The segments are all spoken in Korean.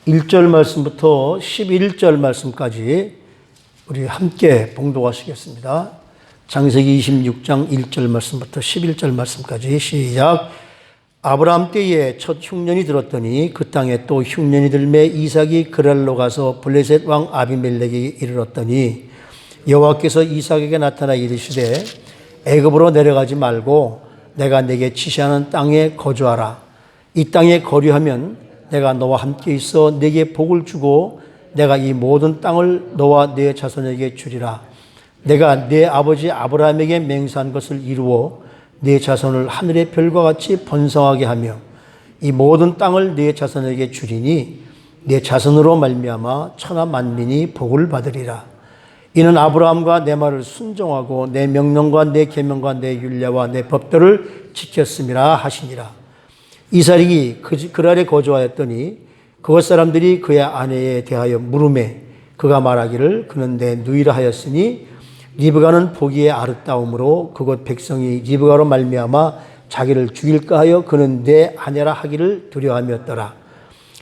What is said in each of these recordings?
1절 말씀부터 11절 말씀까지 우리 함께 봉독하시겠습니다. 창세기 26장 1절 말씀부터 11절 말씀까지 시작. 아브라함 때에 첫 흉년이 들었더니 그 땅에 또 흉년이 들매 이삭이 그랄로 가서 블레셋 왕 아비멜렉에 이르렀더니 여호와께서 이삭에게 나타나 이르시되 애굽으로 내려가지 말고 내가 내게 지시하는 땅에 거주하라. 이 땅에 거류하면 내가 너와 함께 있어 내게 복을 주고 내가 이 모든 땅을 너와 네 자손에게 주리라. 내가 네 아버지 아브라함에게 맹세한 것을 이루어 네 자손을 하늘의 별과 같이 번성하게 하며 이 모든 땅을 네 자손에게 주리니 네 자손으로 말미암아 천하 만민이 복을 받으리라. 이는 아브라함과 내 말을 순종하고 내 명령과 내 계명과 내 율례와 내 법도를 지켰음이라 하시니라. 이삭이 그랄에 거주하였더니 그곳 사람들이 그의 아내에 대하여 물으매 그가 말하기를 그는 내 누이라 하였으니 리브가는 보기에 아름다움으로 그곳 백성이 리브가로 말미암아 자기를 죽일까 하여 그는 내 아내라 하기를 두려워함이었더라.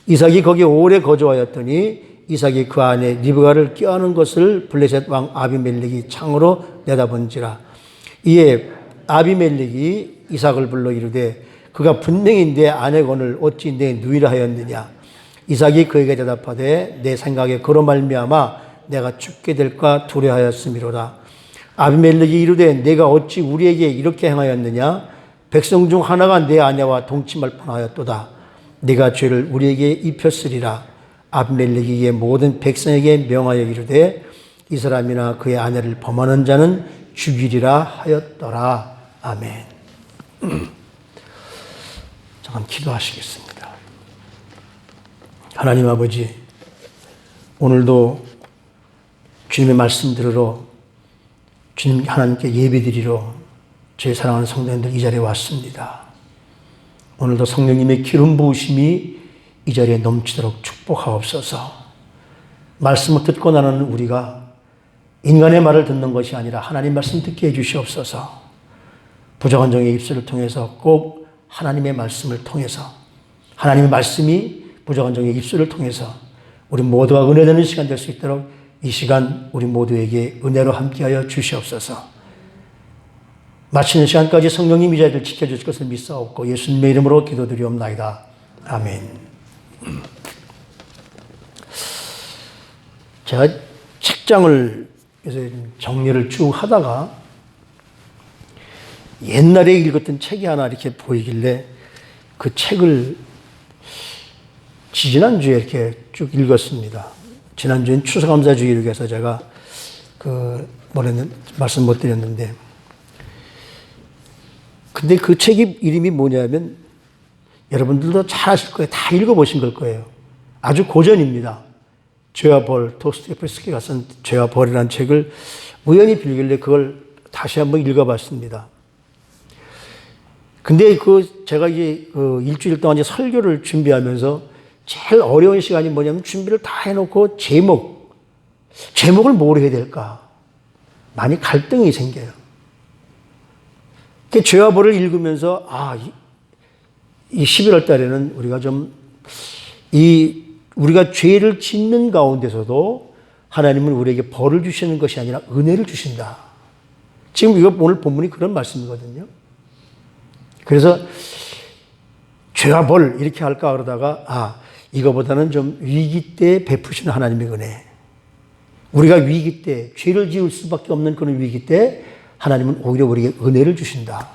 이삭이 거기 오래 거주하였더니 이삭이 그 안에 리브가를 껴안은 것을 블레셋 왕 아비멜렉이 창으로 내다본지라. 이에 아비멜렉이 이삭을 불러 이르되 그가 분명히 내 아내건을 어찌 내 누이라 하였느냐. 이삭이 그에게 대답하되 내 생각에 그로 말미암아 내가 죽게 될까 두려하였음이로다. 아비멜렉이 이르되 내가 어찌 우리에게 이렇게 행하였느냐. 백성 중 하나가 내 아내와 동침할 뻔하였도다. 네가 죄를 우리에게 입혔으리라. 아비멜렉이 이에 모든 백성에게 명하여 이르되 이 사람이나 그의 아내를 범하는 자는 죽이리라 하였더라. 아멘. 잠깐 기도하시겠습니다. 하나님 아버지, 오늘도 주님의 말씀 들으러 주님 하나님께 예배드리러 제 사랑하는 성도님들 이 자리에 왔습니다. 오늘도 성령님의 기름 부으심이 이 자리에 넘치도록 축복하옵소서. 말씀을 듣고 나는 우리가 인간의 말을 듣는 것이 아니라 하나님 말씀 듣게 해주시옵소서. 부정한 종의 입술을 통해서 꼭 하나님의 말씀을 통해서 하나님의 말씀이 부정한 종의 입술을 통해서 우리 모두가 은혜되는 시간 될 수 있도록 이 시간 우리 모두에게 은혜로 함께하여 주시옵소서. 마치는 시간까지 성령님 이 자리를 지켜주실 것을 믿사옵고 예수님의 이름으로 기도드리옵나이다. 아멘. 제가 책장을 정리를 쭉 하다가 옛날에 읽었던 책이 하나 이렇게 보이길래 그 책을 지난주에 이렇게 쭉 읽었습니다. 지난주엔 추수감사주의를 위해서 제가 말씀 못 드렸는데, 근데 그 책이 이름이 뭐냐면 여러분들도 잘 아실 거예요. 다 읽어보신 걸 거예요. 아주 고전입니다. 죄와 벌, 도스토옙스키가 쓴 죄와 벌이라는 책을 우연히 빌길래 그걸 다시 한번 읽어봤습니다. 근데 제가 이제 일주일 동안 이제 설교를 준비하면서 제일 어려운 시간이 뭐냐면 준비를 다 해놓고 제목을 뭐로 해야 될까? 많이 갈등이 생겨요. 그 죄와 벌을 읽으면서 이 11월 달에는 우리가 우리가 죄를 짓는 가운데서도 하나님은 우리에게 벌을 주시는 것이 아니라 은혜를 주신다. 지금 이거 오늘 본문이 그런 말씀이거든요. 그래서 죄와 벌 이렇게 할까 그러다가 이거보다는 좀 위기 때 베푸시는 하나님의 은혜. 우리가 위기 때 죄를 지을 수밖에 없는 그런 위기 때 하나님은 오히려 우리에게 은혜를 주신다.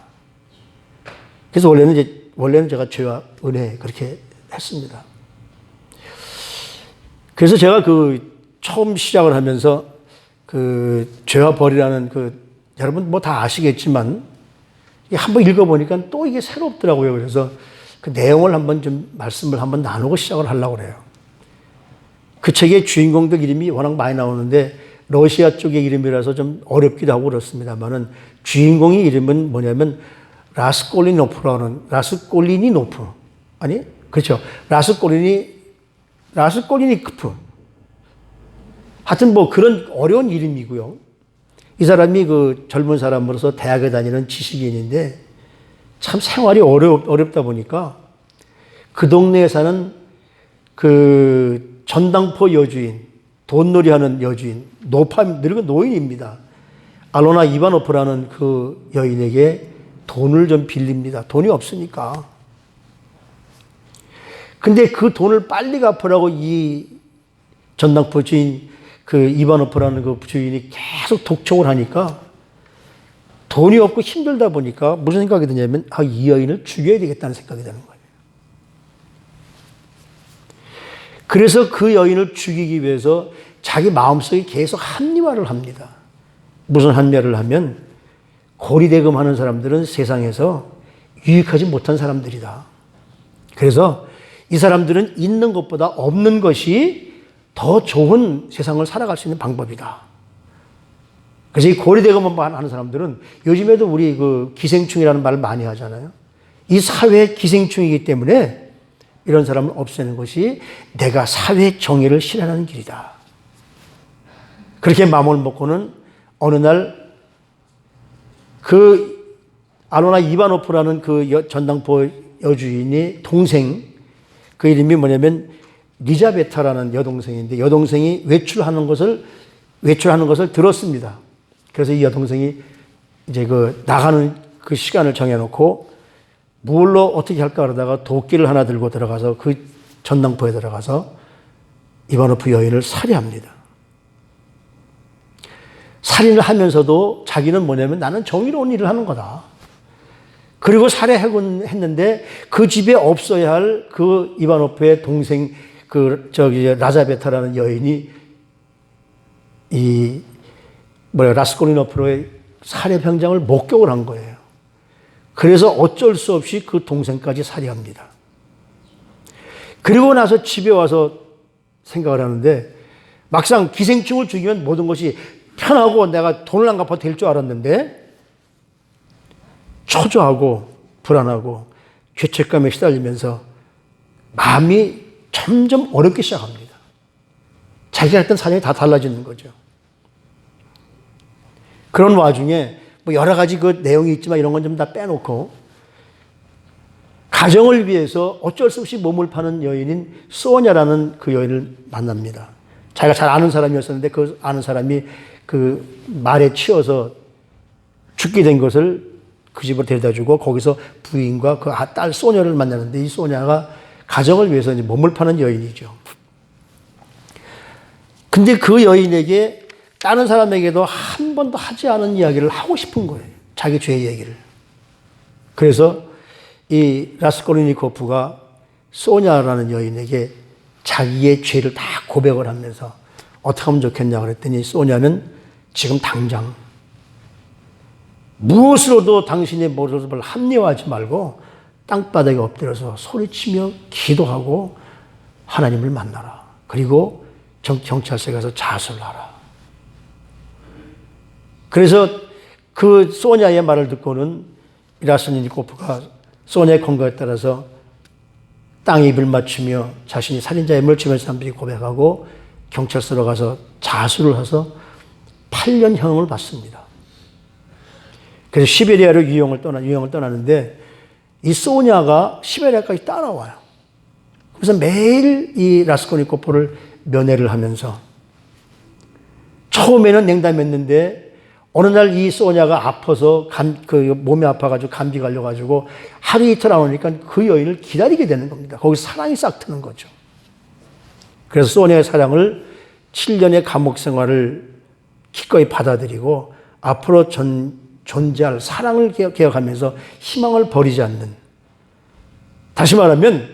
그래서 원래는 제가 죄와 은혜 그렇게 했습니다. 그래서 제가 처음 시작을 하면서 죄와 벌이라는 여러분 뭐 다 아시겠지만 한번 읽어보니까 또 이게 새롭더라고요. 그래서 그 내용을 말씀을 한번 나누고 시작을 하려고 그래요. 그 책의 주인공들 이름이 워낙 많이 나오는데 러시아 쪽의 이름이라서 좀 어렵기도 하고 그렇습니다만은 주인공의 이름은 뭐냐면 라스콜리노프. 라스콜리니크프. 하여튼 뭐 그런 어려운 이름이고요. 이 사람이 젊은 사람으로서 대학에 다니는 지식인인데 참 생활이 어렵다 보니까 그 동네에 사는 그 전당포 여주인, 돈놀이하는 여주인, 늙은 노인입니다. 알로나 이바노프라는 그 여인에게 돈을 좀 빌립니다. 돈이 없으니까. 근데 그 돈을 빨리 갚으라고 이 전당포 주인, 그 이바노프라는 그 주인이 계속 독촉을 하니까 돈이 없고 힘들다 보니까 무슨 생각이 드냐면, 이 여인을 죽여야 되겠다는 생각이 드는 거예요. 그래서 그 여인을 죽이기 위해서 자기 마음속에 계속 합리화를 합니다. 무슨 합리화를 하면, 고리대금 하는 사람들은 세상에서 유익하지 못한 사람들이다. 그래서 이 사람들은 있는 것보다 없는 것이 더 좋은 세상을 살아갈 수 있는 방법이다. 그래서 이 고리대금만 하는 사람들은, 요즘에도 우리 그 기생충이라는 말을 많이 하잖아요. 이 사회의 기생충이기 때문에 이런 사람을 없애는 것이 내가 사회 정의를 실현하는 길이다. 그렇게 마음을 먹고는 어느 날 그 알로나 이바노프라는 그 전당포 여주인이 동생, 그 이름이 뭐냐면 리자베타라는 여동생인데, 여동생이 외출하는 것을 들었습니다. 그래서 이 여동생이 이제 그 나가는 그 시간을 정해놓고 뭘로 어떻게 할까 그러다가 도끼를 하나 들고 들어가서 그 전당포에 들어가서 이바노프 여인을 살해합니다. 살인을 하면서도 자기는 뭐냐면, 나는 정의로운 일을 하는 거다. 그리고 살해하곤 했는데 그 집에 없어야 할 그 이바노프의 동생, 라자베타라는 여인이 라스콜니노프의 살해 현장을 목격을 한 거예요. 그래서 어쩔 수 없이 그 동생까지 살해합니다. 그리고 나서 집에 와서 생각을 하는데, 막상 기생충을 죽이면 모든 것이 편하고 내가 돈을 안 갚아도 될 줄 알았는데, 초조하고 불안하고 죄책감에 시달리면서 마음이 점점 어렵기 시작합니다. 자기가 했던 사정이 다 달라지는 거죠. 그런 와중에 뭐 여러 가지 그 내용이 있지만 이런 건 좀 다 빼놓고, 가정을 위해서 어쩔 수 없이 몸을 파는 여인인 소냐라는 그 여인을 만납니다. 자기가 잘 아는 사람이었었는데 그 아는 사람이 그 말에 치여서 죽게 된 것을 그 집으로 데려다 주고, 거기서 부인과 그 딸 소녀를 만나는데, 이 소녀가 가정을 위해서 이제 몸을 파는 여인이죠. 근데 그 여인에게 다른 사람에게도 한 번도 하지 않은 이야기를 하고 싶은 거예요. 자기 죄의 얘기를. 그래서 이 라스콜니코프가 소냐라는 여인에게 자기의 죄를 다 고백을 하면서 어떻게 하면 좋겠냐 그랬더니, 소냐는 지금 당장 무엇으로도 당신의 모습을 합리화하지 말고 땅바닥에 엎드려서 소리치며 기도하고 하나님을 만나라. 그리고 경찰서에 가서 자수를 하라. 그래서 그 소냐의 말을 듣고는 라스콜니코프가 소냐의 권고에 따라서 땅에 입을 맞추며 자신이 살인자임을 주변 사람들이 고백하고 경찰서로 가서 자수를 해서 8년형을 받습니다. 그래서 시베리아로 유형을 떠나는데, 이 소냐가 시베리아까지 따라와요. 그래서 매일 이 라스콜니코프를 면회를 하면서, 처음에는 냉담했는데 어느 날 이 소냐가 아파서 몸이 아파가지고 감기 걸려가지고 하루 이틀 안 오니까 그 여인을 기다리게 되는 겁니다. 거기서 사랑이 싹 트는 거죠. 그래서 소냐의 사랑을 7년의 감옥 생활을 기꺼이 받아들이고 앞으로 존재할 사랑을 기억하면서 희망을 버리지 않는, 다시 말하면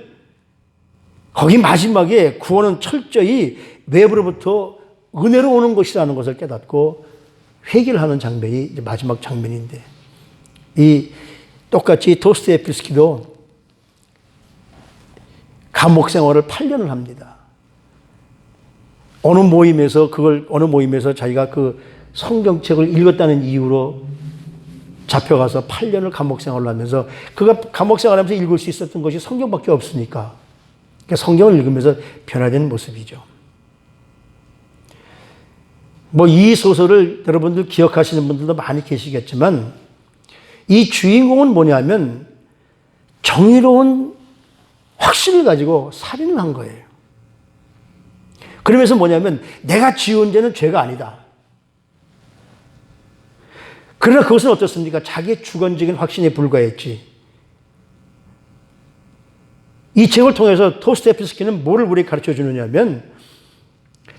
거기 마지막에 구원은 철저히 외부로부터 은혜로 오는 것이라는 것을 깨닫고 회개를 하는 장면이 이제 마지막 장면인데, 이 똑같이 도스토옙스키도 감옥 생활을 8년을 합니다. 어느 모임에서 자기가 그 성경책을 읽었다는 이유로 잡혀가서 8년을 감옥 생활을 하면서, 그가 감옥 생활하면서 읽을 수 있었던 것이 성경밖에 없으니까 성경을 읽으면서 변화된 모습이죠. 뭐 이 소설을 여러분들 기억하시는 분들도 많이 계시겠지만, 이 주인공은 뭐냐면 정의로운 확신을 가지고 살인을 한 거예요. 그러면서 뭐냐면 내가 지은 죄는 죄가 아니다. 그러나 그것은 어떻습니까? 자기의 주관적인 확신에 불과했지. 이 책을 통해서 도스토옙스키는 뭐를 우리에게 가르쳐 주느냐면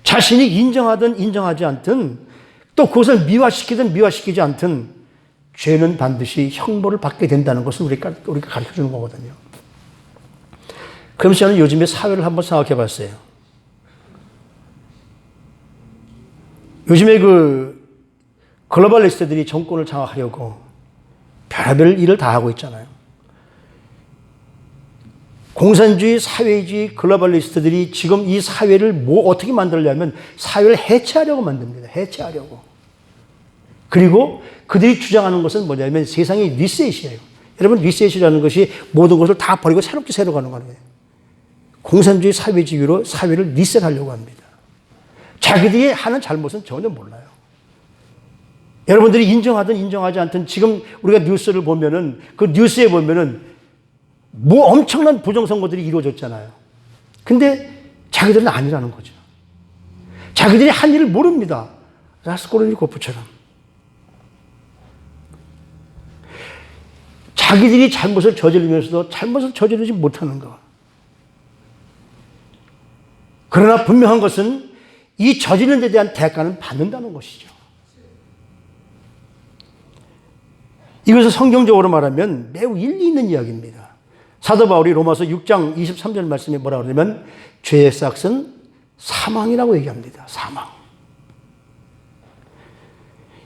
자신이 인정하든 인정하지 않든 또 그것을 미화시키든 미화시키지 않든 죄는 반드시 형벌을 받게 된다는 것을 우리가 가르쳐 주는 거거든요. 그러면서 저는 요즘에 사회를 한번 생각해 봤어요. 요즘에 글로벌리스트들이 정권을 장악하려고 별의별 일을 다 하고 있잖아요. 공산주의, 사회주의, 글로벌리스트들이 지금 이 사회를 어떻게 만들려면 사회를 해체하려고 만듭니다. 해체하려고. 그리고 그들이 주장하는 것은 뭐냐면 세상의 리셋이에요. 여러분, 리셋이라는 것이 모든 것을 다 버리고 새롭게 새로 가는 거예요. 공산주의, 사회주의로 사회를 리셋하려고 합니다. 자기들이 하는 잘못은 전혀 몰라요. 여러분들이 인정하든 인정하지 않든 지금 우리가 뉴스를 보면은 그 뉴스에 보면은 뭐 엄청난 부정선거들이 이루어졌잖아요. 근데 자기들은 아니라는 거죠. 자기들이 한 일을 모릅니다. 라스콜리니코프처럼. 자기들이 잘못을 저지르면서도 잘못을 저지르지 못하는 것. 그러나 분명한 것은 이 저지른 데 대한 대가는 받는다는 것이죠. 이것을 성경적으로 말하면 매우 일리 있는 이야기입니다. 사도 바울이 로마서 6장 23절 말씀에 뭐라고 그러냐면 죄의 삭은 사망이라고 얘기합니다. 사망.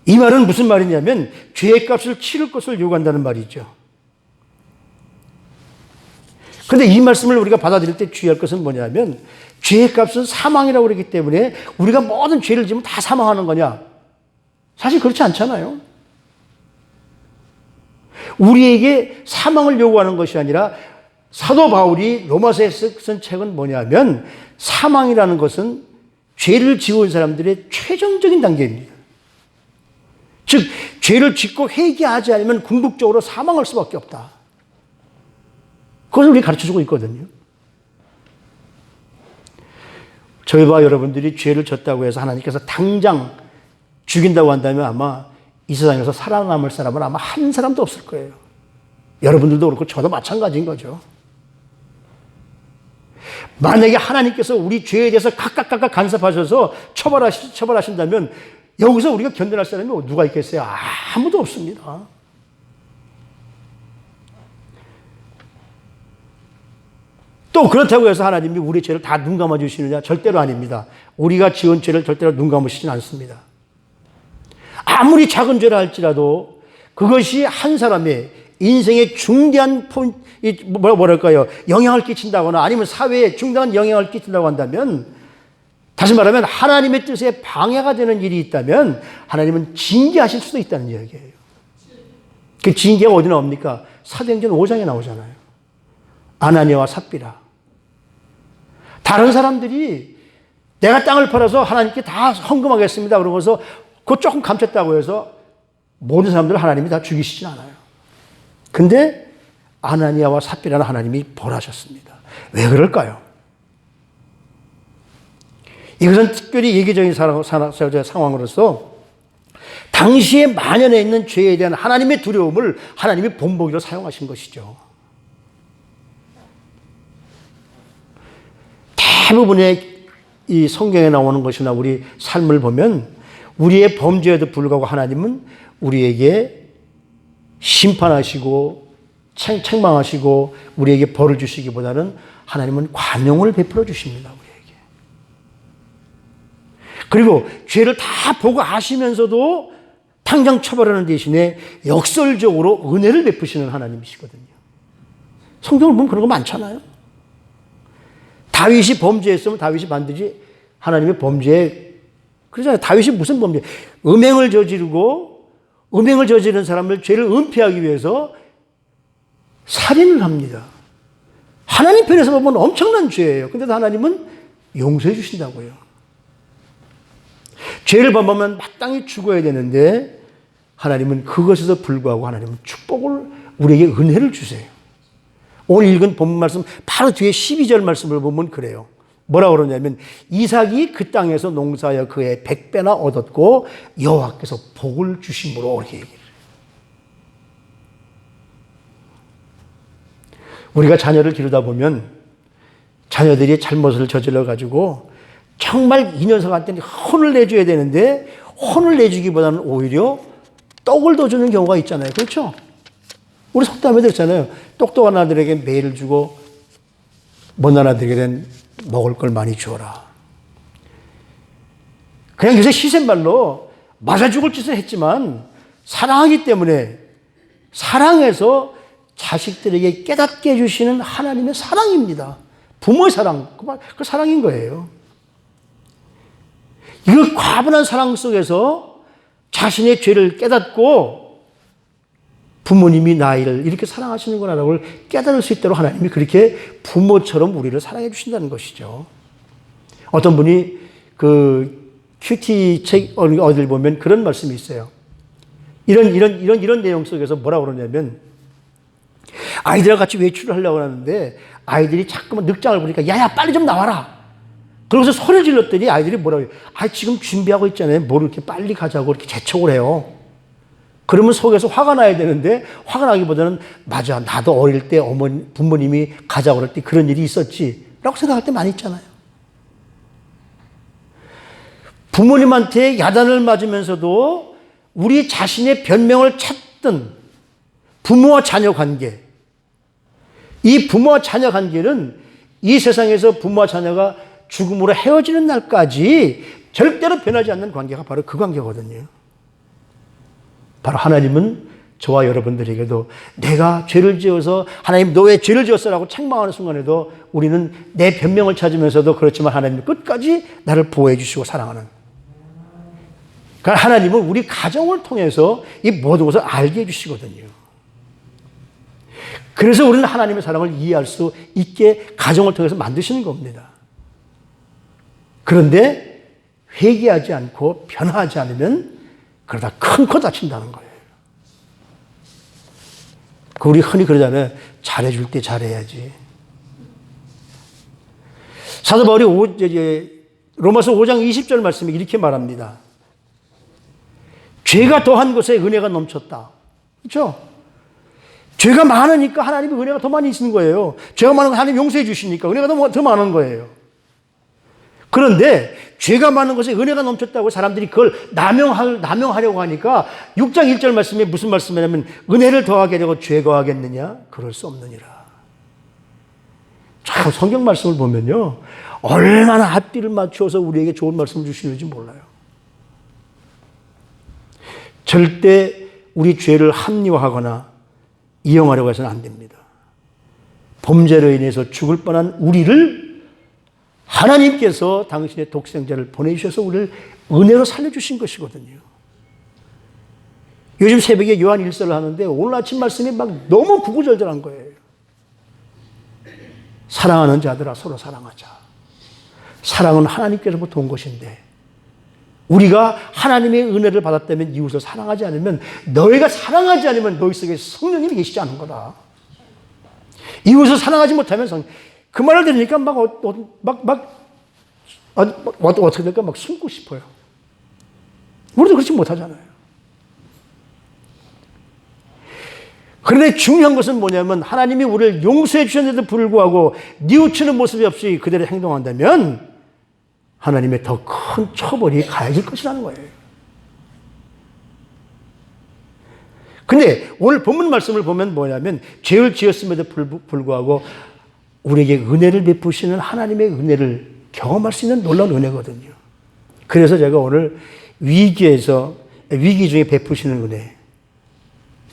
이 말은 무슨 말이냐면 죄의 값을 치를 것을 요구한다는 말이죠. 그런데 이 말씀을 우리가 받아들일 때 주의할 것은 뭐냐면 죄의 값은 사망이라고 그러기 때문에 우리가 모든 죄를 지으면 다 사망하는 거냐? 사실 그렇지 않잖아요. 우리에게 사망을 요구하는 것이 아니라 사도 바울이 로마서에 쓴 책은 뭐냐면 사망이라는 것은 죄를 지은 사람들의 최종적인 단계입니다. 즉 죄를 짓고 회개하지 않으면 궁극적으로 사망할 수밖에 없다. 그것을 우리 가르쳐주고 있거든요. 저희와 여러분들이 죄를 졌다고 해서 하나님께서 당장 죽인다고 한다면 아마 이 세상에서 살아남을 사람은 아마 한 사람도 없을 거예요. 여러분들도 그렇고 저도 마찬가지인 거죠. 만약에 하나님께서 우리 죄에 대해서 각각 간섭하셔서 처벌하신다면 여기서 우리가 견뎌낼 사람이 누가 있겠어요? 아무도 없습니다. 또 그렇다고 해서 하나님이 우리 죄를 다 눈 감아 주시느냐? 절대로 아닙니다. 우리가 지은 죄를 절대로 눈 감으시진 않습니다. 아무리 작은 죄라 할지라도 그것이 한 사람의 인생에 중대한 영향을 끼친다거나 아니면 사회에 중대한 영향을 끼친다고 한다면 다시 말하면 하나님의 뜻에 방해가 되는 일이 있다면 하나님은 징계하실 수도 있다는 이야기예요. 그 징계가 어디 나옵니까? 사도행전 5장에 나오잖아요. 아나니아와 삽비라. 다른 사람들이 내가 땅을 팔아서 하나님께 다 헌금하겠습니다. 그러고서 그거 조금 감췄다고 해서 모든 사람들을 하나님이 다 죽이시진 않아요. 근데 아나니아와 삽비라는 하나님이 벌하셨습니다. 왜 그럴까요? 이것은 특별히 예기적인 상황으로서 당시에 만연해 있는 죄에 대한 하나님의 두려움을 하나님의 본보기로 사용하신 것이죠. 대부분의 이 성경에 나오는 것이나 우리 삶을 보면 우리의 범죄에도 불구하고 하나님은 우리에게 심판하시고 책망하시고 우리에게 벌을 주시기보다는 하나님은 관용을 베풀어 주십니다. 우리에게. 그리고 죄를 다 보고 아시면서도 당장 처벌하는 대신에 역설적으로 은혜를 베푸시는 하나님이시거든요. 성경을 보면 그런 거 많잖아요. 다윗이 범죄했으면 다윗이 반드시 하나님의 범죄에 그러잖아요. 다윗이 무슨 범죄? 음행을 저지른 사람을 죄를 은폐하기 위해서 살인을 합니다. 하나님 편에서 보면 엄청난 죄예요. 근데도 하나님은 용서해 주신다고요. 죄를 범하면 마땅히 죽어야 되는데 하나님은 그것에도 불구하고 하나님은 축복을 우리에게 은혜를 주세요. 오늘 읽은 본문 말씀 바로 뒤에 12절 말씀을 보면 그래요. 뭐라고 그러냐면 이삭이 그 땅에서 농사하여 그의 100배나 얻었고 여호와께서 복을 주심으로 이렇게 얘기해요. 우리가 자녀를 기르다 보면 자녀들이 잘못을 저질러 가지고 정말 이 녀석한테는 혼을 내줘야 되는데 혼을 내주기보다는 오히려 떡을 더 주는 경우가 있잖아요. 그렇죠? 우리 속담에 들었잖아요. 똑똑한 아들에게 매를 주고 못난 아들에게는 먹을 걸 많이 주어라. 그냥 요새 시샘말로 맞아 죽을 짓을 했지만 사랑하기 때문에 사랑해서 자식들에게 깨닫게 해주시는 하나님의 사랑입니다. 부모의 사랑, 그 사랑인 거예요. 이 과분한 사랑 속에서 자신의 죄를 깨닫고 부모님이 나이를 이렇게 사랑하시는구나라고 깨달을 수 있도록 하나님이 그렇게 부모처럼 우리를 사랑해 주신다는 것이죠. 어떤 분이 그 큐티 책 어딜 보면 그런 말씀이 있어요. 이런 내용 속에서 뭐라고 그러냐면 아이들과 같이 외출을 하려고 하는데 아이들이 자꾸만 늑장을 보니까 야야 빨리 좀 나와라. 그러고서 소리를 질렀더니 아이들이 뭐라고 해요? 아 지금 준비하고 있잖아요. 뭘 이렇게 빨리 가자고 이렇게 재촉을 해요. 그러면 속에서 화가 나야 되는데 화가 나기보다는 맞아 나도 어릴 때 부모님이 가자고 그럴 때 그런 일이 있었지 라고 생각할 때 많이 있잖아요. 부모님한테 야단을 맞으면서도 우리 자신의 변명을 찾던 부모와 자녀 관계, 이 부모와 자녀 관계는 이 세상에서 부모와 자녀가 죽음으로 헤어지는 날까지 절대로 변하지 않는 관계가 바로 그 관계거든요. 바로 하나님은 저와 여러분들에게도 내가 죄를 지어서 하나님 너 왜 죄를 지었어라고 책망하는 순간에도 우리는 내 변명을 찾으면서도 그렇지만 하나님은 끝까지 나를 보호해 주시고 사랑하는, 그러니까 하나님은 우리 가정을 통해서 이 모든 것을 알게 해주시거든요. 그래서 우리는 하나님의 사랑을 이해할 수 있게 가정을 통해서 만드시는 겁니다. 그런데 회개하지 않고 변화하지 않으면 그러다 큰 코 다친다는 거예요. 우리 흔히 그러잖아요. 잘해줄 때 잘해야지. 사도 바울이 로마서 5장 20절 말씀에 이렇게 말합니다. 죄가 더한 것에 은혜가 넘쳤다. 그렇죠? 죄가 많으니까 하나님의 은혜가 더 많이 있는 거예요. 죄가 많은 거 하나님 용서해 주시니까 은혜가 더 많은 거예요. 그런데 죄가 많은 것에 은혜가 넘쳤다고 사람들이 그걸 남용하려고 하니까 6장 1절 말씀에 무슨 말씀이냐면 은혜를 더하게 되고 죄 거하겠느냐? 그럴 수 없느니라. 참 성경 말씀을 보면요. 얼마나 앞뒤를 맞추어서 우리에게 좋은 말씀을 주시는지 몰라요. 절대 우리 죄를 합리화하거나 이용하려고 해서는 안 됩니다. 범죄로 인해서 죽을 뻔한 우리를 하나님께서 당신의 독생자를 보내주셔서 우리를 은혜로 살려주신 것이거든요. 요즘 새벽에 요한 일서를 하는데 오늘 아침 말씀이 막 너무 구구절절한 거예요. 사랑하는 자들아 서로 사랑하자. 사랑은 하나님께로부터 온 것인데 우리가 하나님의 은혜를 받았다면 이웃을 사랑하지 않으면 너희가 사랑하지 않으면 너희 속에 성령님이 계시지 않은 거다. 이웃을 사랑하지 못하면 그 말을 들으니까 어떻게 될까 막 숨고 싶어요. 우리도 그렇지 못하잖아요. 그런데 중요한 것은 뭐냐면 하나님이 우리를 용서해 주셨는데도 불구하고 뉘우치는 모습이 없이 그대로 행동한다면 하나님의 더 큰 처벌이 가해질 것이라는 거예요. 근데 오늘 본문 말씀을 보면 뭐냐면 죄를 지었음에도 불구하고 우리에게 은혜를 베푸시는 하나님의 은혜를 경험할 수 있는 놀라운 은혜거든요. 그래서 제가 오늘 위기 중에 베푸시는 은혜,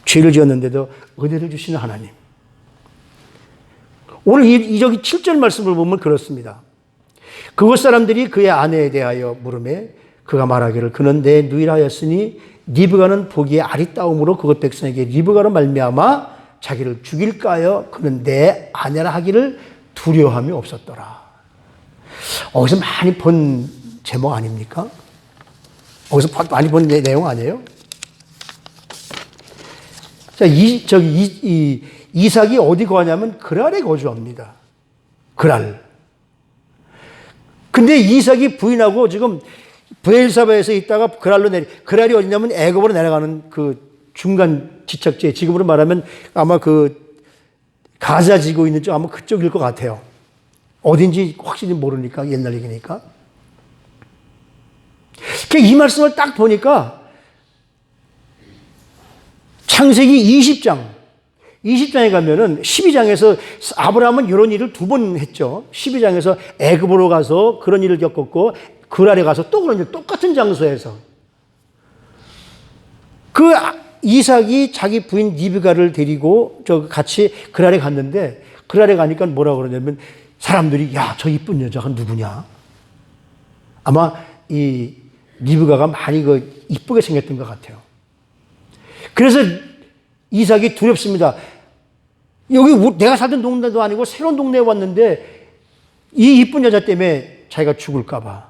죄를 지었는데도 은혜를 주시는 하나님. 오늘 저기 7절 말씀을 보면 그렇습니다. 그곳 사람들이 그의 아내에 대하여 물으매 그가 말하기를 그는 내 누이라였으니 리브가는 보기에 아리따움으로 그것 백성에게 리브가로 말미암아 자기를 죽일까 하여 그는 내 아내라 하기를 두려워함이 없었더라. 어디서 많이 본 제목 아닙니까? 어디서 많이 본 내용 아니에요? 자, 이삭이 어디 거하냐면 그랄에 거주합니다. 그랄. 근데 이삭이 부인하고 지금 브엘사바에서 있다가 그랄이 어디냐면 애굽으로 내려가는 그 중간 지척지에, 지금으로 말하면 아마 그 가자 지구 있는 쪽 아마 그쪽일 것 같아요. 어딘지 확실히 모르니까, 옛날 얘기니까. 이 말씀을 딱 보니까 창세기 20장에 가면은 12장에서 아브라함은 이런 일을 2번 했죠. 12장에서 애굽으로 가서 그런 일을 겪었고, 그랄에 가서 또 그런 일, 똑같은 장소에서. 그 이삭이 자기 부인 리브가를 데리고 같이 그랄에 갔는데, 그랄에 가니까 뭐라고 그러냐면 사람들이, 야, 저 이쁜 여자가 누구냐? 아마 이 리브가가 많이 이쁘게 생겼던 것 같아요. 그래서 이삭이 두렵습니다. 여기 내가 살던 동네도 아니고 새로운 동네에 왔는데 이 이쁜 여자 때문에 자기가 죽을까봐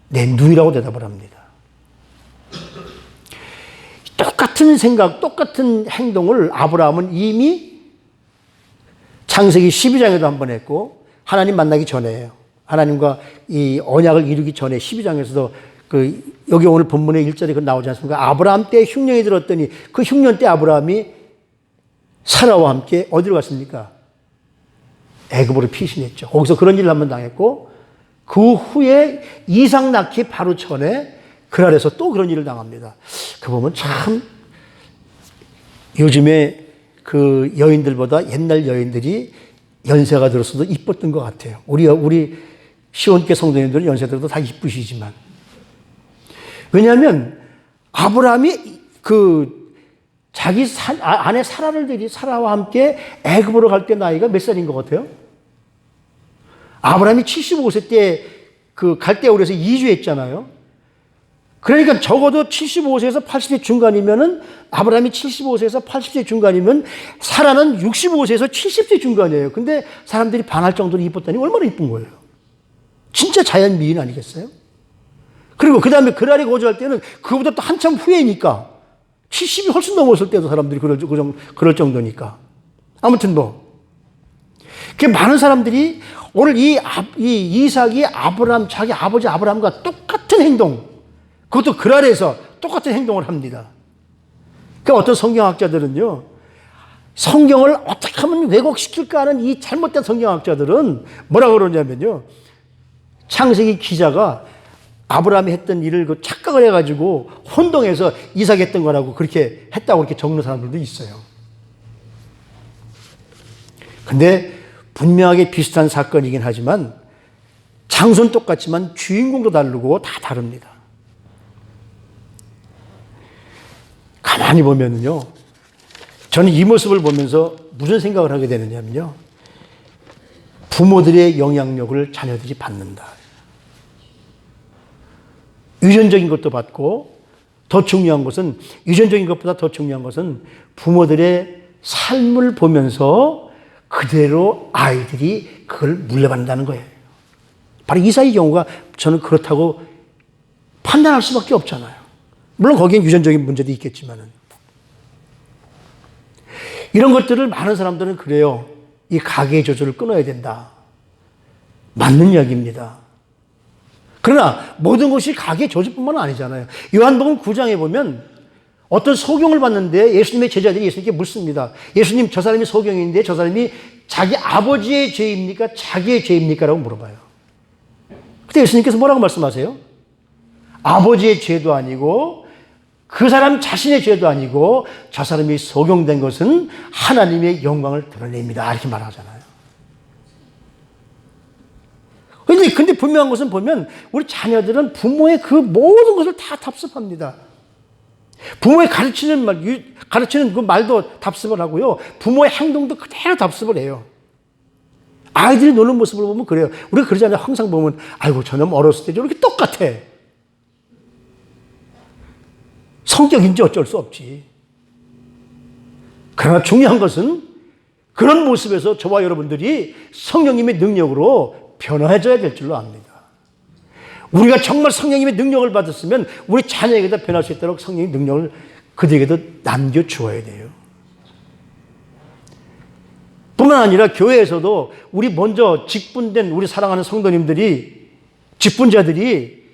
내 누이라고 대답을 합니다. 똑같은 생각, 똑같은 행동을 아브라함은 이미 창세기 12장에도 한 번 했고, 하나님 만나기 전에요. 하나님과 이 언약을 이루기 전에 12장에서도 여기 오늘 본문의 1절에 나오지 않습니까? 아브라함 때 흉년이 들었더니 그 흉년 때 아브라함이 사라와 함께 어디로 갔습니까? 애굽으로 피신했죠. 거기서 그런 일을 한번 당했고, 그 후에 이삭 낳기 바로 전에 그랄에서 또 그런 일을 당합니다. 그 보면 참 요즘에 그 여인들보다 옛날 여인들이 연세가 들었어도 이뻤던 것 같아요. 우리 시온교 성도님들은 연세 들어도 다 이쁘시지만. 왜냐하면 아브라함이 자기 아내 사라와 함께 애굽으로 갈 때 나이가 몇 살인 것 같아요? 아브라함이 75세 때 갈대아우르에서 이주했잖아요. 그러니까 적어도 75세에서 80세 중간이면은, 아브라함이 75세에서 80세 중간이면 사라는 65세에서 70세 중간이에요. 근데 사람들이 반할 정도로 이뻤다니 얼마나 이쁜 거예요. 진짜 자연 미인 아니겠어요? 그리고 그 다음에 그랄이 거주할 때는 그보다 또 한참 후에니까 70이 훨씬 넘었을 때도 사람들이 그럴 정도니까. 아무튼 많은 사람들이 오늘 이 이삭이 자기 아버지 아브라함과 똑같은 행동, 그것도 그랄에서 똑같은 행동을 합니다. 그러니까 어떤 성경학자들은요, 성경을 어떻게 하면 왜곡시킬까 하는 이 잘못된 성경학자들은 뭐라고 그러냐면요, 창세기 기자가 아브라함이 했던 일을 착각을 해가지고 혼동해서 이삭이 했던 거라고 그렇게 했다고 이렇게 적는 사람들도 있어요. 근데 분명하게 비슷한 사건이긴 하지만 장소는 똑같지만 주인공도 다르고 다 다릅니다. 가만히 보면요, 저는 이 모습을 보면서 무슨 생각을 하게 되느냐면요, 부모들의 영향력을 자녀들이 받는다. 유전적인 것도 받고, 더 중요한 것은, 유전적인 것보다 더 중요한 것은 부모들의 삶을 보면서 그대로 아이들이 그걸 물려받는다는 거예요. 바로 이삭의 경우가 저는 그렇다고 판단할 수밖에 없잖아요. 물론 거기엔 유전적인 문제도 있겠지만은. 이런 것들을 많은 사람들은 그래요. 이 가계의 저주를 끊어야 된다. 맞는 이야기입니다. 그러나 모든 것이 가계의 저주뿐만 아니잖아요. 요한복음 9장에 보면 어떤 소경을 봤는데 예수님의 제자들이 예수님께 묻습니다. 예수님, 저 사람이 소경인데 저 사람이 자기 아버지의 죄입니까? 자기의 죄입니까? 라고 물어봐요. 그때 예수님께서 뭐라고 말씀하세요? 아버지의 죄도 아니고 그 사람 자신의 죄도 아니고 저 사람이 소경된 것은 하나님의 영광을 드러냅니다. 이렇게 말하잖아요. 근데 분명한 것은 보면 우리 자녀들은 부모의 그 모든 것을 다 답습합니다. 부모의 가르치는 그 말도 답습을 하고요. 부모의 행동도 그대로 답습을 해요. 아이들이 노는 모습을 보면 그래요. 우리가 그러잖아요. 항상 보면, 아이고, 저놈 어렸을 때 저렇게 똑같아. 성격인지 어쩔 수 없지. 그러나 중요한 것은 그런 모습에서 저와 여러분들이 성령님의 능력으로 변화해져야 될 줄로 압니다. 우리가 정말 성령님의 능력을 받았으면 우리 자녀에게도 변할 수 있도록 성령의 능력을 그들에게도 남겨주어야 돼요. 뿐만 아니라 교회에서도 우리 먼저 직분된 우리 사랑하는 성도님들이 직분자들이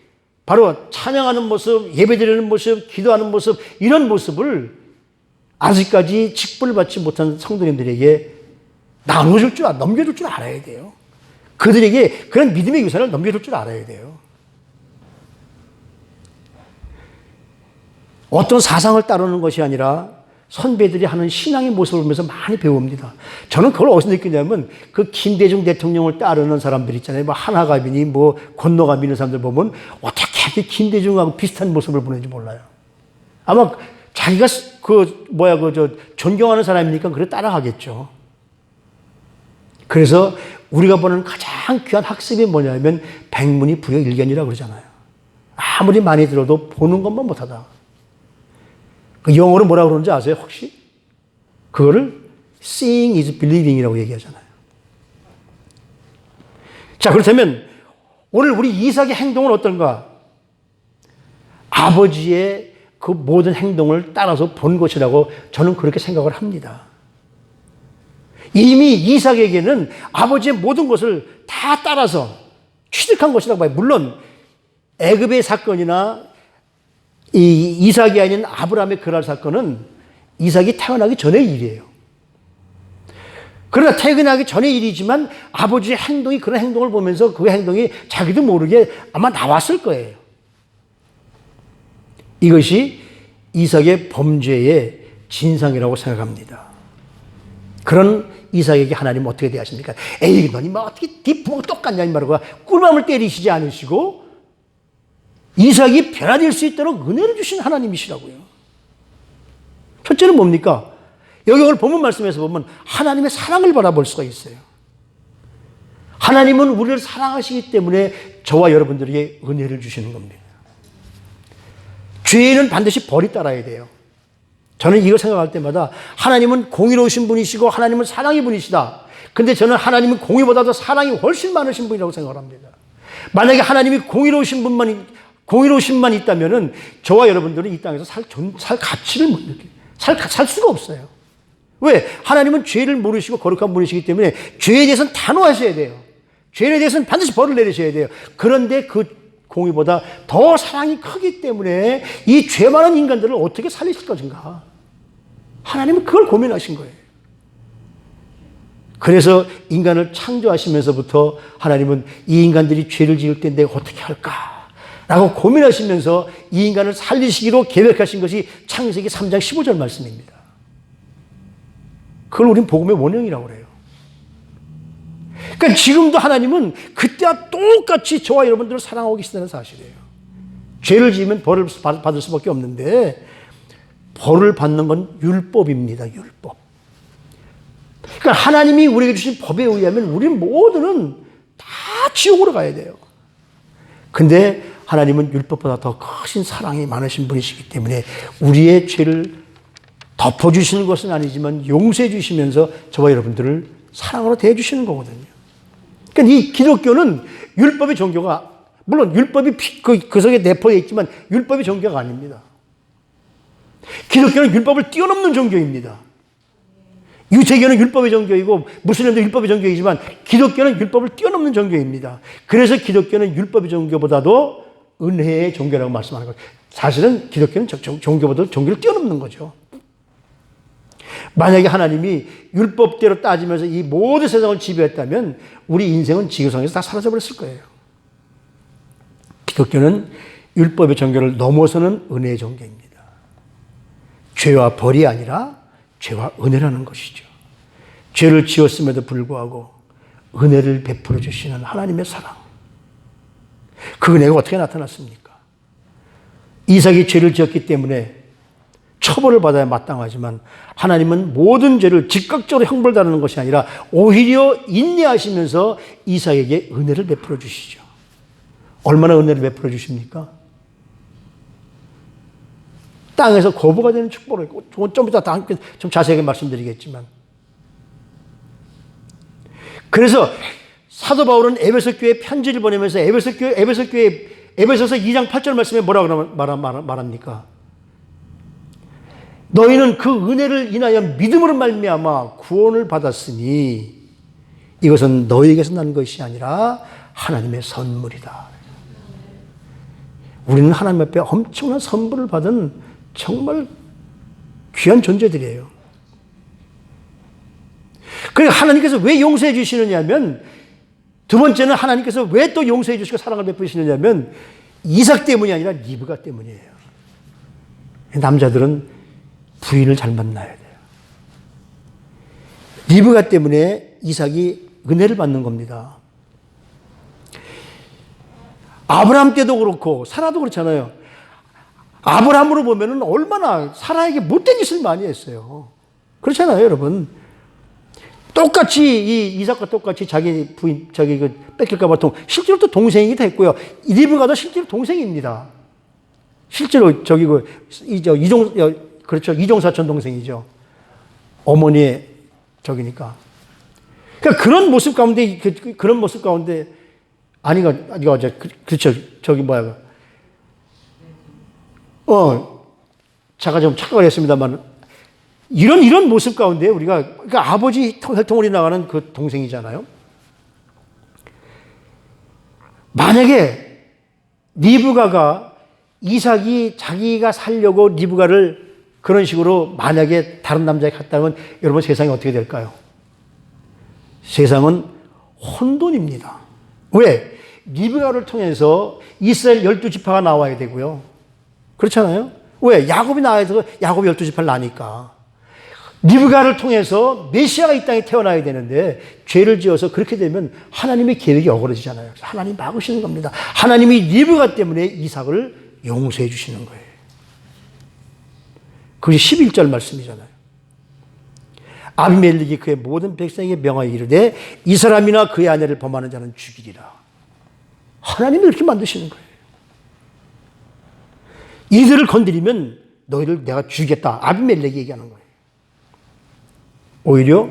바로 찬양하는 모습, 예배드리는 모습, 기도하는 모습, 이런 모습을 아직까지 직분을 받지 못한 성도님들에게 나눠줄 줄, 넘겨줄 줄 알아야 돼요. 그들에게 그런 믿음의 유산을 넘겨줄 줄 알아야 돼요. 어떤 사상을 따르는 것이 아니라 선배들이 하는 신앙의 모습을 보면서 많이 배웁니다. 저는 그걸 어디서 느끼냐면 그 김대중 대통령을 따르는 사람들 있잖아요. 뭐 하나갑이니 뭐 건너갑 있는 사람들 보면 어떻게 이렇게 김대중하고 비슷한 모습을 보는지 몰라요. 아마 자기가 존경하는 사람이니까 그래 따라가겠죠. 그래서 우리가 보는 가장 귀한 학습이 뭐냐면 백문이 불여일견이라고 그러잖아요. 아무리 많이 들어도 보는 것만 못하다. 그 영어로 뭐라고 그러는지 아세요, 혹시? 그거를 seeing is believing이라고 얘기하잖아요. 자, 그렇다면 오늘 우리 이삭의 행동은 어떤가? 아버지의 그 모든 행동을 따라서 본 것이라고 저는 그렇게 생각을 합니다. 이미 이삭에게는 아버지의 모든 것을 다 따라서 취득한 것이라고 봐요. 물론 애굽의 사건이나 이 이삭이 아닌 아브라함의 그랄 사건은 이삭이 태어나기 전의 일이에요. 그러나 태어나기 전의 일이지만 아버지의 행동이 그런 행동을 보면서 그 행동이 자기도 모르게 아마 나왔을 거예요. 이것이 이삭의 범죄의 진상이라고 생각합니다. 그런 이삭에게 하나님은 어떻게 대하십니까? 에이, 너니 뭐 어떻게 네 부모가 똑같냐 이 말고 꿀밤을 때리시지 않으시고 이삭이 변화될 수 있도록 은혜를 주신 하나님이시라고요. 첫째는 뭡니까? 여기 오늘 본문 말씀에서 보면 하나님의 사랑을 바라볼 수가 있어요. 하나님은 우리를 사랑하시기 때문에 저와 여러분들에게 은혜를 주시는 겁니다. 죄는 반드시 벌이 따라야 돼요. 저는 이걸 생각할 때마다 하나님은 공의로우신 분이시고 하나님은 사랑의 분이시다. 근데 저는 하나님은 공의보다도 사랑이 훨씬 많으신 분이라고 생각을 합니다. 만약에 하나님이 공의로우신만 있다면은 저와 여러분들은 이 땅에서 살 가치를 못 느껴요. 살 수가 없어요. 왜? 하나님은 죄를 모르시고 거룩한 분이시기 때문에 죄에 대해서는 단호하셔야 돼요. 죄에 대해서는 반드시 벌을 내리셔야 돼요. 그런데 그 공의보다 더 사랑이 크기 때문에 이 죄 많은 인간들을 어떻게 살리실 것인가? 하나님은 그걸 고민하신 거예요. 그래서 인간을 창조하시면서부터 하나님은 이 인간들이 죄를 지을 때 내가 어떻게 할까? 라고 고민하시면서 이 인간을 살리시기로 계획하신 것이 창세기 3장 15절 말씀입니다. 그걸 우린 복음의 원형이라고 그래요. 그러니까 지금도 하나님은 그때와 똑같이 저와 여러분들을 사랑하고 계시다는 사실이에요. 죄를 지으면 벌을 받을 수밖에 없는데 벌을 받는 건 율법입니다. 율법. 그러니까 하나님이 우리에게 주신 법에 의하면 우리 모두는 다 지옥으로 가야 돼요. 근데 하나님은 율법보다 더 크신 사랑이 많으신 분이시기 때문에 우리의 죄를 덮어주시는 것은 아니지만 용서해 주시면서 저와 여러분들을 사랑으로 대해주시는 거거든요. 그러니까 이 기독교는 율법의 종교가, 물론 율법이 그 속에 내포되어 있지만 율법의 종교가 아닙니다. 기독교는 율법을 뛰어넘는 종교입니다. 유대교는 율법의 종교이고 무슬림도 율법의 종교이지만 기독교는 율법을 뛰어넘는 종교입니다. 그래서 기독교는 율법의 종교보다도 은혜의 종교라고 말씀하는 거예요. 사실은 기독교는 종교보다 종교를 뛰어넘는 거죠. 만약에 하나님이 율법대로 따지면서 이 모든 세상을 지배했다면 우리 인생은 지구상에서 다 사라져버렸을 거예요. 기독교는 율법의 종교를 넘어서는 은혜의 종교입니다. 죄와 벌이 아니라 죄와 은혜라는 것이죠. 죄를 지었음에도 불구하고 은혜를 베풀어 주시는 하나님의 사랑. 그 은혜가 어떻게 나타났습니까? 이삭이 죄를 지었기 때문에 처벌을 받아야 마땅하지만 하나님은 모든 죄를 즉각적으로 형벌하는 것이 아니라 오히려 인내하시면서 이삭에게 은혜를 베풀어 주시죠. 얼마나 은혜를 베풀어 주십니까? 땅에서 거부가 되는 축복을 했고, 좀 이따 좀 자세하게 말씀드리겠지만. 그래서 사도 바울은 에베소 교회에 편지를 보내면서 에베소서 2장 8절 말씀에 뭐라고 말합니까? 너희는 그 은혜를 인하여 믿음으로 말미암아 구원을 받았으니 이것은 너희에게서 난 것이 아니라 하나님의 선물이다. 우리는 하나님 앞에 엄청난 선물을 받은 정말 귀한 존재들이에요. 그러니까 하나님께서 왜 용서해 주시느냐면, 두 번째는 하나님께서 왜 또 용서해 주시고 사랑을 베푸시느냐면 이삭 때문이 아니라 리브가 때문이에요. 남자들은 부인을 잘 만나야 돼요. 리브가 때문에 이삭이 은혜를 받는 겁니다. 아브라함 때도 그렇고 사라도 그렇잖아요. 아브라함으로 보면은 얼마나 사라에게 못된 짓을 많이 했어요. 그렇잖아요, 여러분. 똑같이 이 이삭과 똑같이 자기 부인 자기 그 뺏길까봐 실제로 또 동생이기도 했고요. 리브가도 실제로 동생입니다. 실제로 저기 그 이종 그렇죠, 이종 사촌 동생이죠. 어머니의 저기니까. 그러니까 그런 모습 가운데 그런 모습 가운데 아니가 그렇죠, 저기 뭐야 제가 좀 착각을 했습니다만. 이런 모습 가운데 우리가, 그러니까 아버지 혈통으로 나가는 그 동생이잖아요. 만약에 리브가가 이삭이 자기가 살려고 리브가를 그런 식으로 만약에 다른 남자에게 갔다면 여러분 세상이 어떻게 될까요? 세상은 혼돈입니다. 왜? 리브가를 통해서 이스라엘 12지파가 나와야 되고요. 그렇잖아요? 왜? 야곱이 나와야 돼서 야곱이 12지파를 나니까. 리브가를 통해서 메시아가 이 땅에 태어나야 되는데 죄를 지어서 그렇게 되면 하나님의 계획이 어그러지잖아요. 하나님이 막으시는 겁니다. 하나님이 리브가 때문에 이삭을 용서해 주시는 거예요. 그것이 11절 말씀이잖아요. 아비멜렉이 그의 모든 백성에게 명하여 이르되 이 사람이나 그의 아내를 범하는 자는 죽이리라. 하나님이 이렇게 만드시는 거예요. 이들을 건드리면 너희를 내가 죽이겠다. 아비멜렉이 얘기하는 거예요. 오히려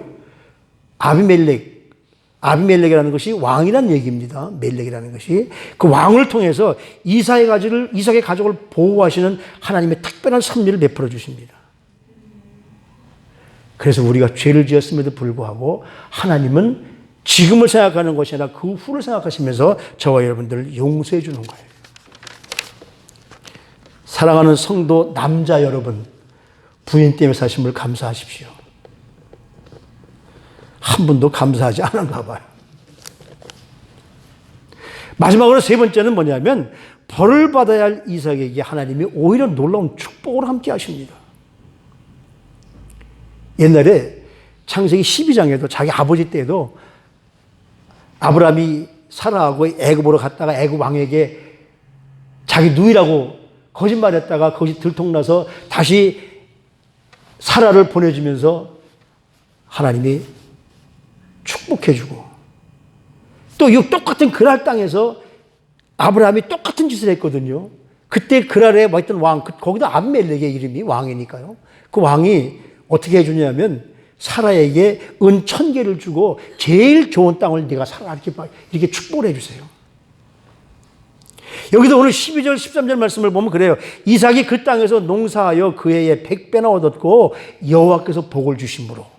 아비멜렉이라는 것이 왕이라는 얘기입니다. 멜렉이라는 것이 그 왕을 통해서 이삭의 가족을 보호하시는 하나님의 특별한 섭리를 베풀어 주십니다. 그래서 우리가 죄를 지었음에도 불구하고 하나님은 지금을 생각하는 것이 아니라 그 후를 생각하시면서 저와 여러분들을 용서해 주는 거예요. 사랑하는 성도 남자 여러분, 부인 때문에 사심을 감사하십시오. 한 분도 감사하지 않은가 봐요. 마지막으로 세 번째는 뭐냐면 벌을 받아야 할 이삭에게 하나님이 오히려 놀라운 축복을 함께 하십니다. 옛날에 창세기 12장에도 자기 아버지 때에도 아브라함이 사라하고 애굽으로 갔다가 애굽 왕에게 자기 누이라고 거짓말했다가 그것이 들통나서 다시 사라를 보내주면서 하나님이 축복해주고 또 이 똑같은 그랄 땅에서 아브라함이 똑같은 짓을 했거든요. 그때 그랄에 있던 왕, 거기도 아비멜렉의 이름이 왕이니까요. 그 왕이 어떻게 해주냐면 사라에게 은 1000개를 주고 제일 좋은 땅을 네가 사라 이렇게 축복을 해주세요. 여기도 오늘 12절 13절 말씀을 보면 그래요. 이삭이 그 땅에서 농사하여 그 해에 100배나 얻었고 여호와께서 복을 주심으로.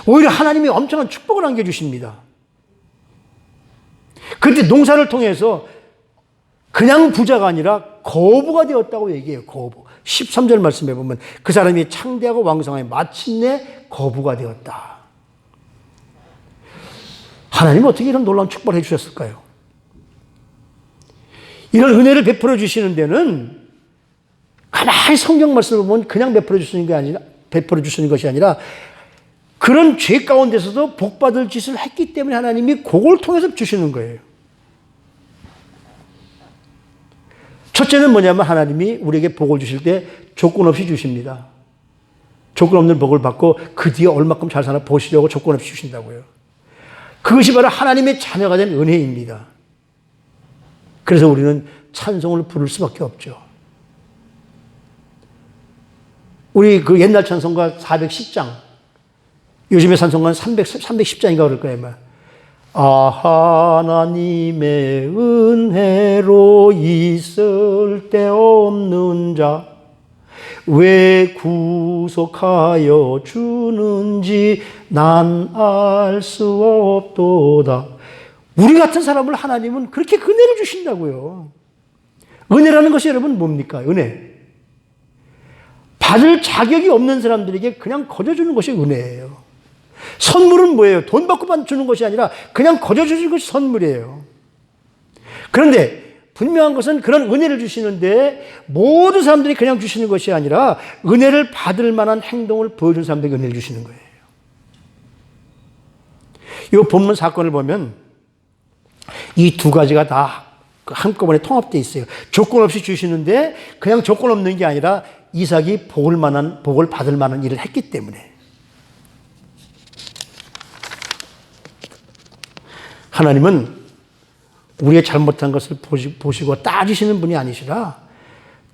오히려 하나님이 엄청난 축복을 안겨주십니다. 그런데 농사를 통해서 그냥 부자가 아니라 거부가 되었다고 얘기해요. 거부. 13절 말씀에 보면 그 사람이 창대하고 왕성하여 마침내 거부가 되었다. 하나님은 어떻게 이런 놀라운 축복을 해주셨을까요? 이런 은혜를 베풀어 주시는 데는 가만히 성경 말씀을 보면 그냥 베풀어 주시는 것이 아니라 그런 죄 가운데서도 복받을 짓을 했기 때문에 하나님이 그걸 통해서 주시는 거예요. 첫째는 뭐냐면 하나님이 우리에게 복을 주실 때 조건 없이 주십니다. 조건 없는 복을 받고 그 뒤에 얼마큼 잘 사나 보시려고 조건 없이 주신다고요. 그것이 바로 하나님의 자녀가 된 은혜입니다. 그래서 우리는 찬송을 부를 수밖에 없죠. 우리 그 옛날 찬송가 410장, 요즘의 찬송가는 310장인가 그럴 거예요. 하나님의 은혜로 있을 데 없는 자 왜 구속하여 주는지 난 알 수 없도다. 우리 같은 사람을 하나님은 그렇게 은혜를 주신다고요. 은혜라는 것이 여러분 뭡니까? 은혜. 받을 자격이 없는 사람들에게 그냥 거저주는 것이 은혜예요. 선물은 뭐예요? 돈 받고 주는 것이 아니라 그냥 거저주는 것이 선물이에요. 그런데 분명한 것은 그런 은혜를 주시는데 모든 사람들이 그냥 주시는 것이 아니라 은혜를 받을 만한 행동을 보여준 사람들에게 은혜를 주시는 거예요. 이 본문 사건을 보면 이 두 가지가 다 한꺼번에 통합되어 있어요. 조건 없이 주시는데 그냥 조건 없는 게 아니라 이삭이 복을 받을 만한 일을 했기 때문에. 하나님은 우리의 잘못한 것을 보시고 따지시는 분이 아니시라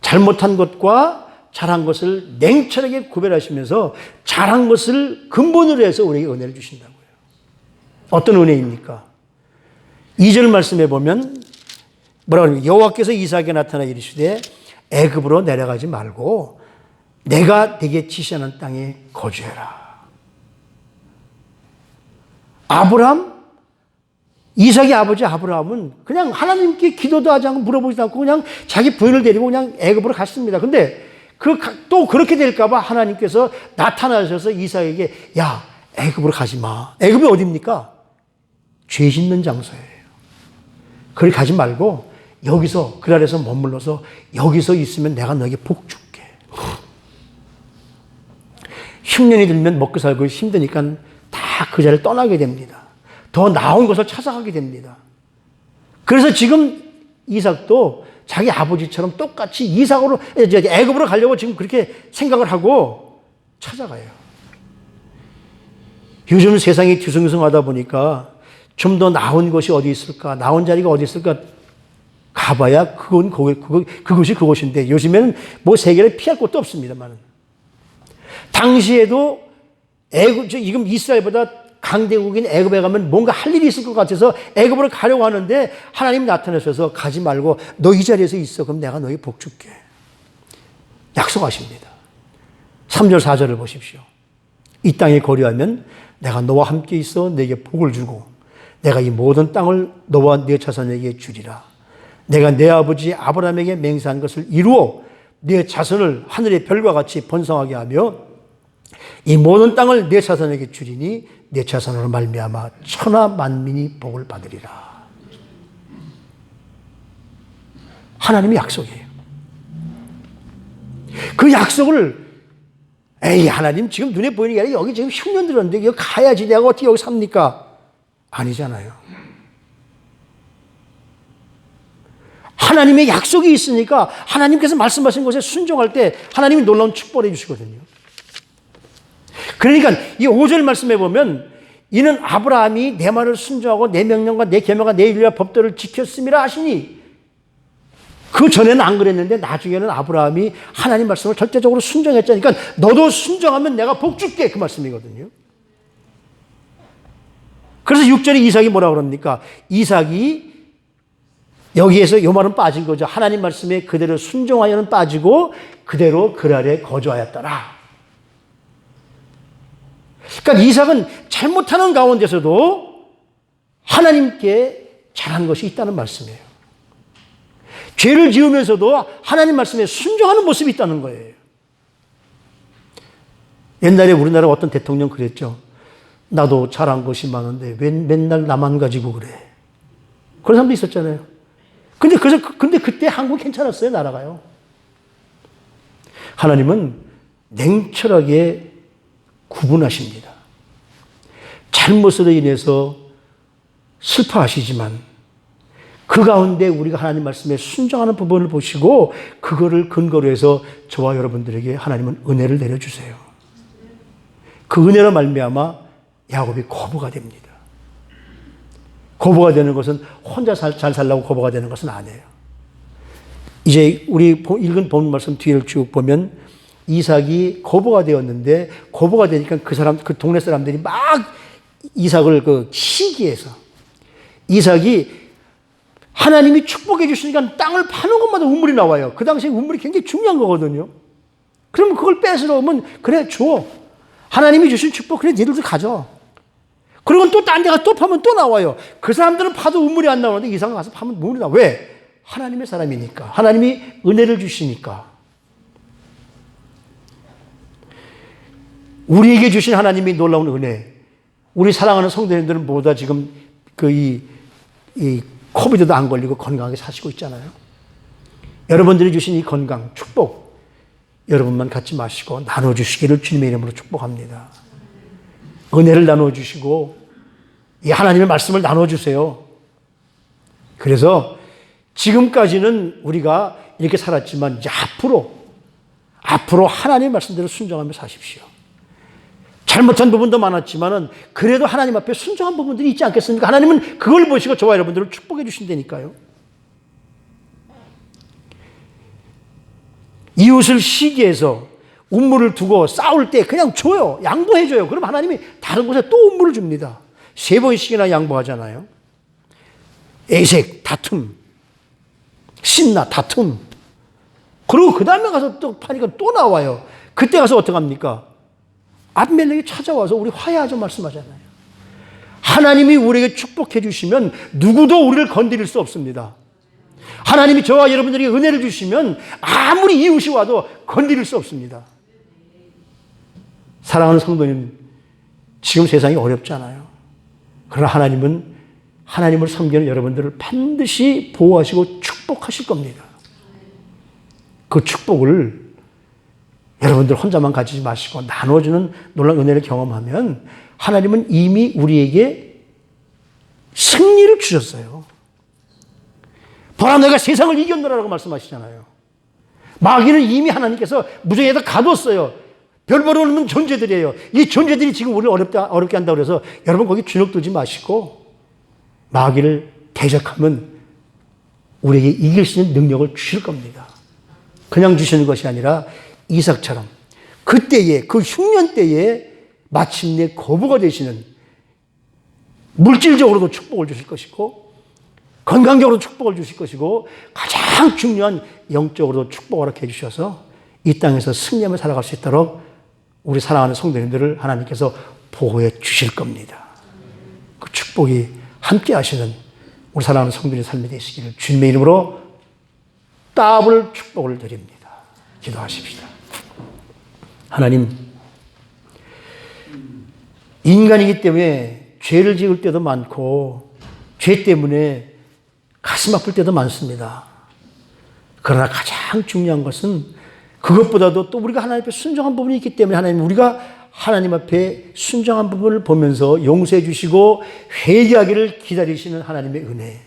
잘못한 것과 잘한 것을 냉철하게 구별하시면서 잘한 것을 근본으로 해서 우리에게 은혜를 주신다고요. 어떤 은혜입니까? 2절 말씀에 보면 뭐라고 합니까? 여호와께서 이삭에게 나타나 이르시되 애굽으로 내려가지 말고 내가 네게 지시하는 땅에 거주해라. 이삭의 아버지 아브라함은 그냥 하나님께 기도도 하지 않고 물어보지도 않고 그냥 자기 부인을 데리고 그냥 애굽으로 갔습니다. 근데 또 그렇게 될까봐 하나님께서 나타나셔서 이삭에게 야, 애굽으로 가지 마. 애굽이 어디입니까? 죄 짓는 장소예요. 거기 가지 말고 여기서 그 아래에서 머물러서 여기서 있으면 내가 너에게 복 줄게. 흉년이 들면 먹고 살고 힘드니까 다 그 자리를 떠나게 됩니다. 더 나은 것을 찾아가게 됩니다. 그래서 지금 이삭도 자기 아버지처럼 똑같이 애굽으로 가려고 지금 그렇게 생각을 하고 찾아가요. 요즘 세상이 뒤숭숭하다 보니까 좀 더 나은 것이 어디 있을까? 나은 자리가 어디 있을까? 가봐야 그것이 그것인데 요즘에는 뭐 세계를 피할 곳도 없습니다만 당시에도 지금 이스라엘보다 강대국인 애굽에 가면 뭔가 할 일이 있을 것 같아서 애굽으로 가려고 하는데 하나님 나타나셔서 가지 말고 너 이 자리에서 있어. 그럼 내가 너에게 복 줄게. 약속하십니다. 3절 4절을 보십시오. 이 땅에 거류하면 내가 너와 함께 있어 내게 복을 주고 내가 이 모든 땅을 너와 네 자손에게 주리라. 내가 내 아버지 아브라함에게 맹세한 것을 이루어 네 자손을 하늘의 별과 같이 번성하게 하며 이 모든 땅을 네 자손에게 주리니 네 자손으로 말미암아 천하 만민이 복을 받으리라. 하나님의 약속이에요. 그 약속을 하나님 지금 눈에 보이는 게 아니라 여기 지금 흉년 들었는데 여기 가야지 내가 어떻게 여기 삽니까? 아니잖아요. 하나님의 약속이 있으니까 하나님께서 말씀하신 것에 순종할 때 하나님이 놀라운 축복을 해주시거든요. 그러니까 이 5절 말씀에 보면 이는 아브라함이 내 말을 순종하고 내 명령과 내 계명과 내 율례와 법도를 지켰음이라 하시니 그 전에는 안 그랬는데 나중에는 아브라함이 하나님 말씀을 절대적으로 순종했잖아요. 그러니까 너도 순종하면 내가 복 줄게 그 말씀이거든요. 그래서 6절에 이삭이 뭐라고 그럽니까? 이삭이 여기에서 요 말은 빠진 거죠. 하나님 말씀에 그대로 순종하여는 빠지고 그대로 그 아래 거주하였더라. 그러니까 이삭은 잘못하는 가운데서도 하나님께 잘한 것이 있다는 말씀이에요. 죄를 지으면서도 하나님 말씀에 순종하는 모습이 있다는 거예요. 옛날에 우리나라 어떤 대통령 그랬죠. 나도 잘한 것이 많은데 왜 맨날 나만 가지고 그래. 그런 사람도 있었잖아요. 근데 그때 한국 괜찮았어요, 나라가요. 하나님은 냉철하게 구분하십니다. 잘못으로 인해서 슬퍼하시지만 그 가운데 우리가 하나님 말씀에 순종하는 부분을 보시고 그거를 근거로 해서 저와 여러분들에게 하나님은 은혜를 내려주세요. 그 은혜로 말미암아 야곱이 거부가 됩니다. 거부가 되는 것은 혼자 잘 살라고 거부가 되는 것은 아니에요. 이제 우리 읽은 본 말씀 뒤를 쭉 보면 이삭이 거부가 되었는데 거부가 되니까 그 동네 사람들이 막 이삭을 시기해서 이삭이 하나님이 축복해 주시니까 땅을 파는 것마다 우물이 나와요. 그 당시에 우물이 굉장히 중요한 거거든요. 그러면 그걸 뺏으러 오면 그래 줘. 하나님이 주신 축복 그래 니들도 가져. 그리고 또 딴 데 가서 또 파면 또 나와요. 그 사람들은 파도 우물이 안 나오는데 이 사람 가서 파면 물이 나와. 왜? 하나님의 사람이니까. 하나님이 은혜를 주시니까. 우리에게 주신 하나님이 놀라운 은혜. 우리 사랑하는 성도님들은 모두 지금 이 코비드도 안 걸리고 건강하게 사시고 있잖아요. 여러분들이 주신 이 건강, 축복, 여러분만 갖지 마시고 나눠주시기를 주님의 이름으로 축복합니다. 은혜를 나눠주시고 이 하나님의 말씀을 나눠주세요. 그래서 지금까지는 우리가 이렇게 살았지만 이제 앞으로 하나님의 말씀대로 순종하며 사십시오. 잘못한 부분도 많았지만은 그래도 하나님 앞에 순종한 부분들이 있지 않겠습니까? 하나님은 그걸 보시고 저와 여러분들을 축복해 주신다니까요. 이웃을 시기해서 운물을 두고 싸울 때 그냥 줘요. 양보해줘요. 그럼 하나님이 다른 곳에 또 운물을 줍니다. 3번씩이나 양보하잖아요. 애색, 다툼, 신나, 다툼. 그리고 그 다음에 가서 또 파니까 또 나와요. 그때 가서 어떡합니까? 아비멜렉이 찾아와서 우리 화해하자 말씀하잖아요. 하나님이 우리에게 축복해 주시면 누구도 우리를 건드릴 수 없습니다. 하나님이 저와 여러분들에게 은혜를 주시면 아무리 이웃이 와도 건드릴 수 없습니다. 사랑하는 성도님, 지금 세상이 어렵잖아요. 그러나 하나님은 하나님을 섬기는 여러분들을 반드시 보호하시고 축복하실 겁니다. 그 축복을 여러분들 혼자만 가지지 마시고 나눠주는 놀라운 은혜를 경험하면 하나님은 이미 우리에게 승리를 주셨어요. 보라 내가 세상을 이겼노라라고 말씀하시잖아요. 마귀는 이미 하나님께서 무정에다 가뒀어요. 별 보러 오는 존재들이에요. 이 존재들이 지금 우리를 어렵게 한다고 해서 여러분 거기 주눅들지 마시고 마귀를 대적하면 우리에게 이길 수 있는 능력을 주실 겁니다. 그냥 주시는 것이 아니라 이삭처럼 그때에 그 흉년 때에 마침내 거부가 되시는 물질적으로도 축복을 주실 것이고 건강적으로도 축복을 주실 것이고 가장 중요한 영적으로도 축복을 허락해 주셔서 이 땅에서 승리하며 살아갈 수 있도록 우리 사랑하는 성도님들을 하나님께서 보호해 주실 겁니다. 그 축복이 함께 하시는 우리 사랑하는 성도님의 삶이 되시기를 주님의 이름으로 더블 축복을 드립니다. 기도하십시다. 하나님, 인간이기 때문에 죄를 지을 때도 많고 죄 때문에 가슴 아플 때도 많습니다. 그러나 가장 중요한 것은 그것보다도 또 우리가 하나님 앞에 순종한 부분이 있기 때문에 하나님 우리가 하나님 앞에 순종한 부분을 보면서 용서해 주시고 회개하기를 기다리시는 하나님의 은혜.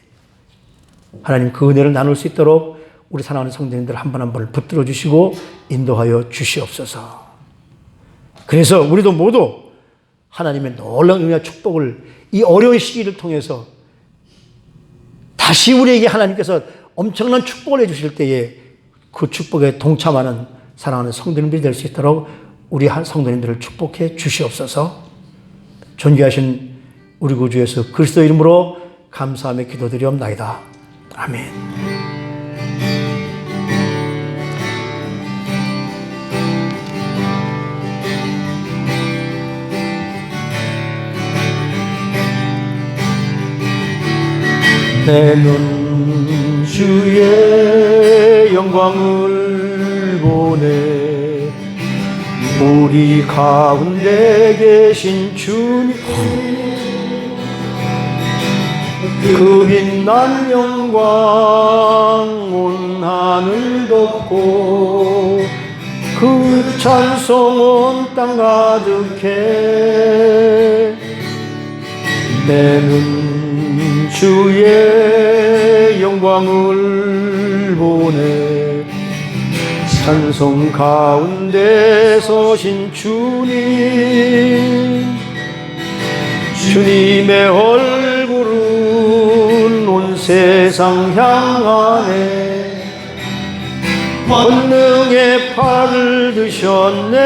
하나님 그 은혜를 나눌 수 있도록 우리 사랑하는 성도님들 한 번 한 번을 붙들어 주시고 인도하여 주시옵소서. 그래서 우리도 모두 하나님의 놀라운 은혜와 축복을 이 어려운 시기를 통해서 다시 우리에게 하나님께서 엄청난 축복을 해주실 때에 그 축복에 동참하는 사랑하는 성도님들이 될 수 있도록 우리 성도님들을 축복해 주시옵소서. 존귀하신 우리 구주 예수 그리스도 이름으로 감사하며 기도드리옵나이다. 아멘. 내 눈 주의 영광을 보네. 우리 가운데 계신 주님 그 빛난 영광 온 하늘 덮고 그 찬송 온 땅 가득해. 내 눈 주의 영광을 보네. 찬송 가운데 서신 주님, 주님의 얼굴은 온 세상 향하네. 권능의 팔을 드셨네.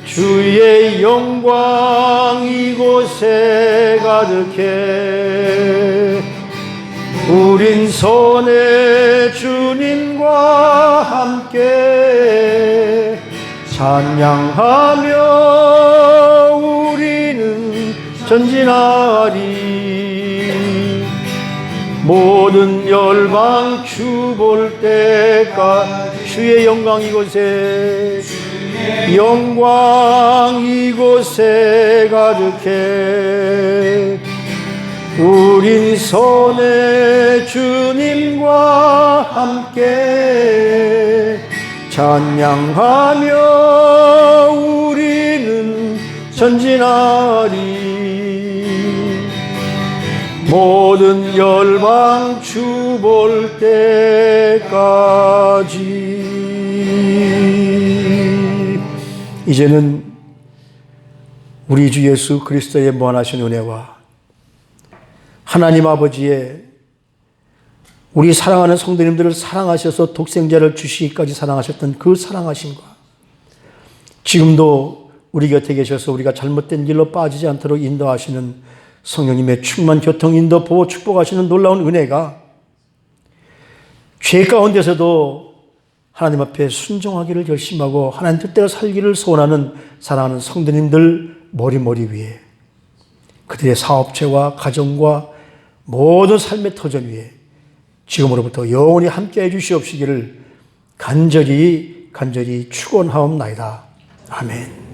주의 영광 이곳에 가득해. 우린 선의 주님과 함께 찬양하며 우리 전진하리. 모든 열방 주 볼 때까지 주의 영광 이곳에 영광 이곳에 가득해. 우린 선의 주님과 함께 찬양하며 우리는 전진하리. 모든 열방 주 볼 때까지. 이제는 우리 주 예수 그리스도의 무한하신 은혜와 하나님 아버지의 우리 사랑하는 성도님들을 사랑하셔서 독생자를 주시기까지 사랑하셨던 그 사랑하심과 지금도 우리 곁에 계셔서 우리가 잘못된 길로 빠지지 않도록 인도하시는 성령님의 충만 교통 인도 보호 축복하시는 놀라운 은혜가 죄 가운데서도 하나님 앞에 순종하기를 결심하고 하나님 뜻대로 살기를 소원하는 사랑하는 성도님들 머리 위에, 그들의 사업체와 가정과 모든 삶의 터전 위에 지금으로부터 영원히 함께해 주시옵시기를 간절히 축원하옵나이다. 아멘.